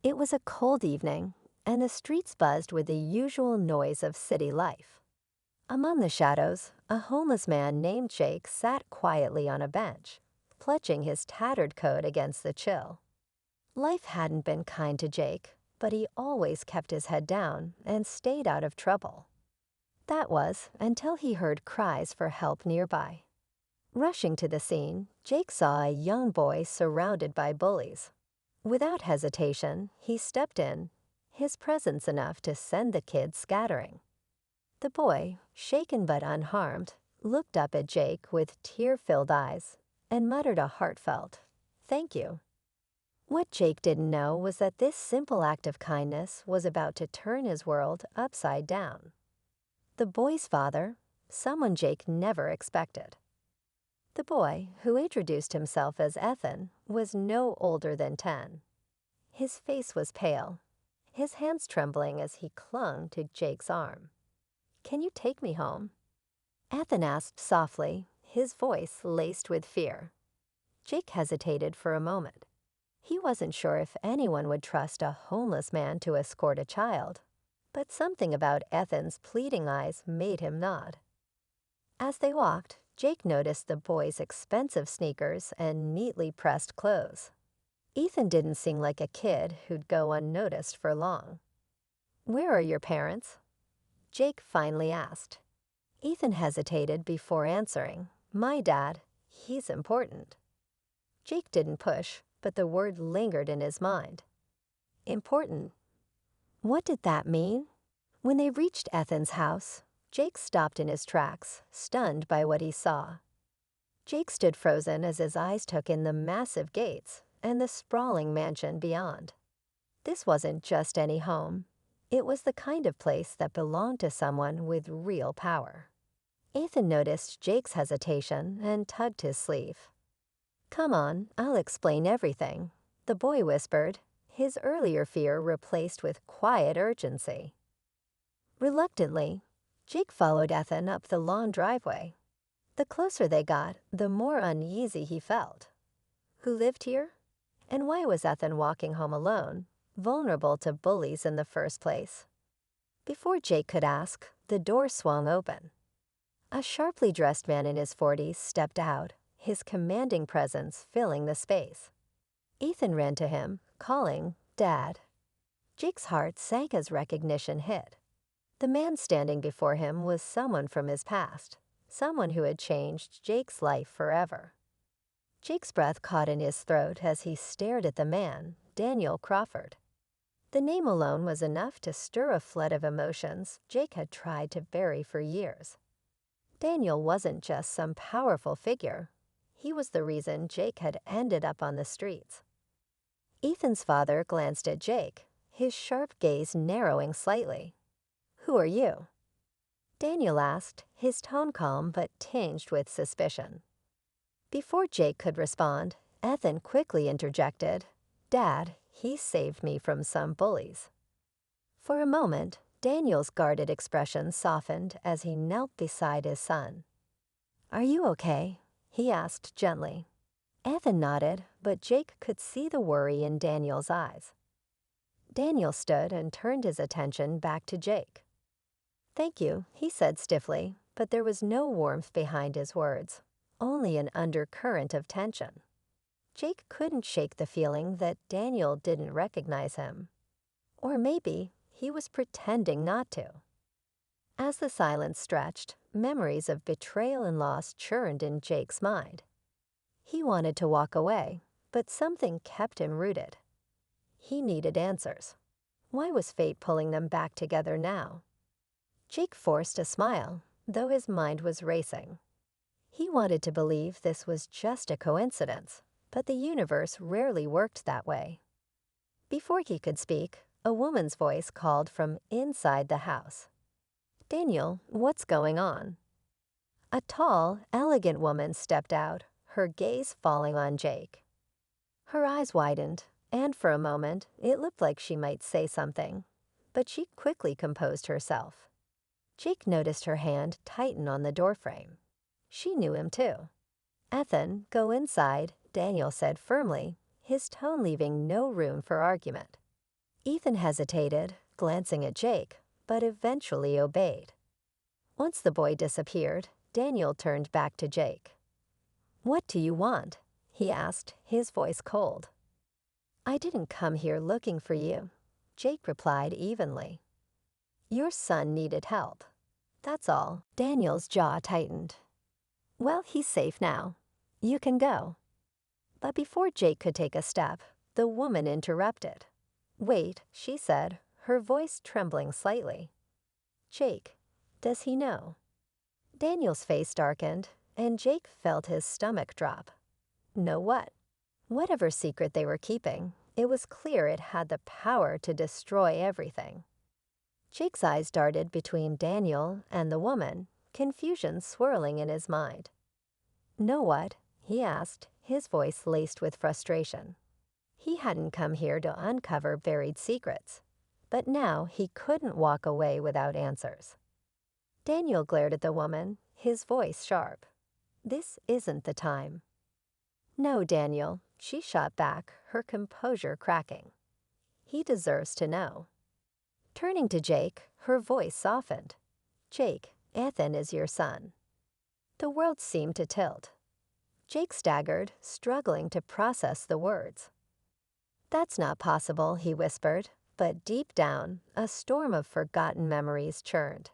It was a cold evening, and the streets buzzed with the usual noise of city life. Among the shadows, a homeless man named Jake sat quietly on a bench, clutching his tattered coat against the chill. Life hadn't been kind to Jake, but he always kept his head down and stayed out of trouble. That was until he heard cries for help nearby. Rushing to the scene, Jake saw a young boy surrounded by bullies. Without hesitation, he stepped in, his presence enough to send the kid scattering. The boy, shaken but unharmed, looked up at Jake with tear-filled eyes and muttered a heartfelt, "Thank you." What Jake didn't know was that this simple act of kindness was about to turn his world upside down. The boy's father, someone Jake never expected. The boy, who introduced himself as Ethan, was no older than 10. His face was pale, his hands trembling as he clung to Jake's arm. "Can you take me home?" Ethan asked softly, his voice laced with fear. Jake hesitated for a moment. He wasn't sure if anyone would trust a homeless man to escort a child, but something about Ethan's pleading eyes made him nod. As they walked, Jake noticed the boy's expensive sneakers and neatly pressed clothes. Ethan didn't seem like a kid who'd go unnoticed for long. "Where are your parents?" Jake finally asked. Ethan hesitated before answering. "My dad, he's important." Jake didn't push, but the word lingered in his mind. Important. What did that mean? When they reached Ethan's house, Jake stopped in his tracks, stunned by what he saw. Jake stood frozen as his eyes took in the massive gates and the sprawling mansion beyond. This wasn't just any home. It was the kind of place that belonged to someone with real power. Ethan noticed Jake's hesitation and tugged his sleeve. "Come on, I'll explain everything," the boy whispered, his earlier fear replaced with quiet urgency. Reluctantly, Jake followed Ethan up the long driveway. The closer they got, the more uneasy he felt. Who lived here? And why was Ethan walking home alone, vulnerable to bullies in the first place? Before Jake could ask, the door swung open. A sharply dressed man in his 40s stepped out, his commanding presence filling the space. Ethan ran to him, calling, "Dad." Jake's heart sank as recognition hit. The man standing before him was someone from his past, someone who had changed Jake's life forever. Jake's breath caught in his throat as he stared at the man, Daniel Crawford. The name alone was enough to stir a flood of emotions Jake had tried to bury for years. Daniel wasn't just some powerful figure. He was the reason Jake had ended up on the streets. Ethan's father glanced at Jake, his sharp gaze narrowing slightly. "Who are you?" Daniel asked, his tone calm but tinged with suspicion. Before Jake could respond, Ethan quickly interjected, "Dad, he saved me from some bullies." For a moment, Daniel's guarded expression softened as he knelt beside his son. "Are you okay?" he asked gently. Ethan nodded, but Jake could see the worry in Daniel's eyes. Daniel stood and turned his attention back to Jake. "Thank you," he said stiffly, but there was no warmth behind his words, only an undercurrent of tension. Jake couldn't shake the feeling that Daniel didn't recognize him. Or maybe he was pretending not to. As the silence stretched, memories of betrayal and loss churned in Jake's mind. He wanted to walk away, but something kept him rooted. He needed answers. Why was fate pulling them back together now? Jake forced a smile, though his mind was racing. He wanted to believe this was just a coincidence, but the universe rarely worked that way. Before he could speak, a woman's voice called from inside the house. "Daniel, what's going on?" A tall, elegant woman stepped out, her gaze falling on Jake. Her eyes widened, and for a moment, it looked like she might say something, but she quickly composed herself. Jake noticed her hand tighten on the doorframe. She knew him too. "Ethan, go inside," Daniel said firmly, his tone leaving no room for argument. Ethan hesitated, glancing at Jake, but eventually obeyed. Once the boy disappeared, Daniel turned back to Jake. "What do you want?" he asked, his voice cold. "I didn't come here looking for you," Jake replied evenly. "Your son needed help. That's all." Daniel's jaw tightened. "Well, he's safe now. You can go." But before Jake could take a step, the woman interrupted. "Wait," she said, her voice trembling slightly. "Jake, does he know?" Daniel's face darkened, and Jake felt his stomach drop. Know what? Whatever secret they were keeping, it was clear it had the power to destroy everything. Jake's eyes darted between Daniel and the woman, confusion swirling in his mind. "Know what?" he asked, his voice laced with frustration. He hadn't come here to uncover buried secrets, but now he couldn't walk away without answers. Daniel glared at the woman, his voice sharp. "This isn't the time." "No, Daniel," she shot back, her composure cracking. "He deserves to know." Turning to Jake, her voice softened. "Jake, Ethan is your son." The world seemed to tilt. Jake staggered, struggling to process the words. "That's not possible," he whispered, but deep down, a storm of forgotten memories churned.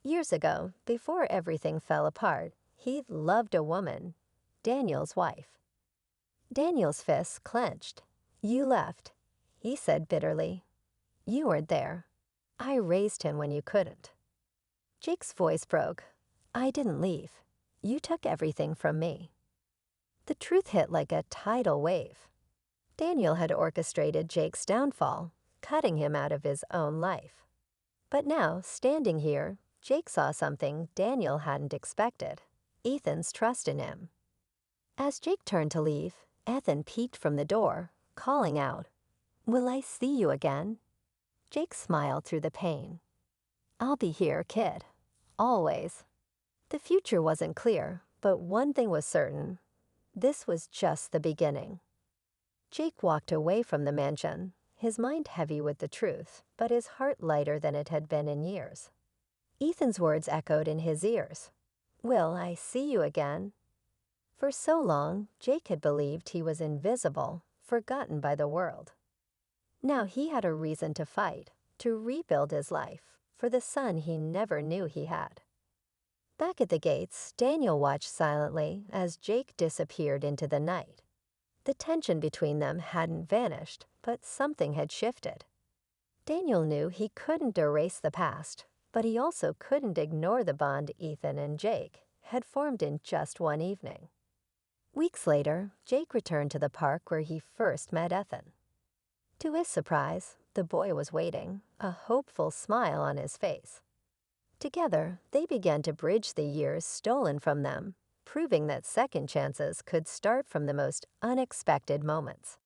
Years ago, before everything fell apart, he loved a woman, Daniel's wife. Daniel's fists clenched. "You left," he said bitterly. "You weren't there. I raised him when you couldn't." Jake's voice broke. "I didn't leave. You took everything from me." The truth hit like a tidal wave. Daniel had orchestrated Jake's downfall, cutting him out of his own life. But now, standing here, Jake saw something Daniel hadn't expected: Ethan's trust in him. As Jake turned to leave, Ethan peeked from the door, calling out, "Will I see you again?" Jake smiled through the pain. "I'll be here, kid. Always." The future wasn't clear, but one thing was certain. This was just the beginning. Jake walked away from the mansion, his mind heavy with the truth, but his heart lighter than it had been in years. Ethan's words echoed in his ears. "Will I see you again?" For so long, Jake had believed he was invisible, forgotten by the world. Now he had a reason to fight, to rebuild his life, for the son he never knew he had. Back at the gates, Daniel watched silently as Jake disappeared into the night. The tension between them hadn't vanished, but something had shifted. Daniel knew he couldn't erase the past, but he also couldn't ignore the bond Ethan and Jake had formed in just one evening. Weeks later, Jake returned to the park where he first met Ethan. To his surprise, the boy was waiting, a hopeful smile on his face. Together, they began to bridge the years stolen from them, proving that second chances could start from the most unexpected moments.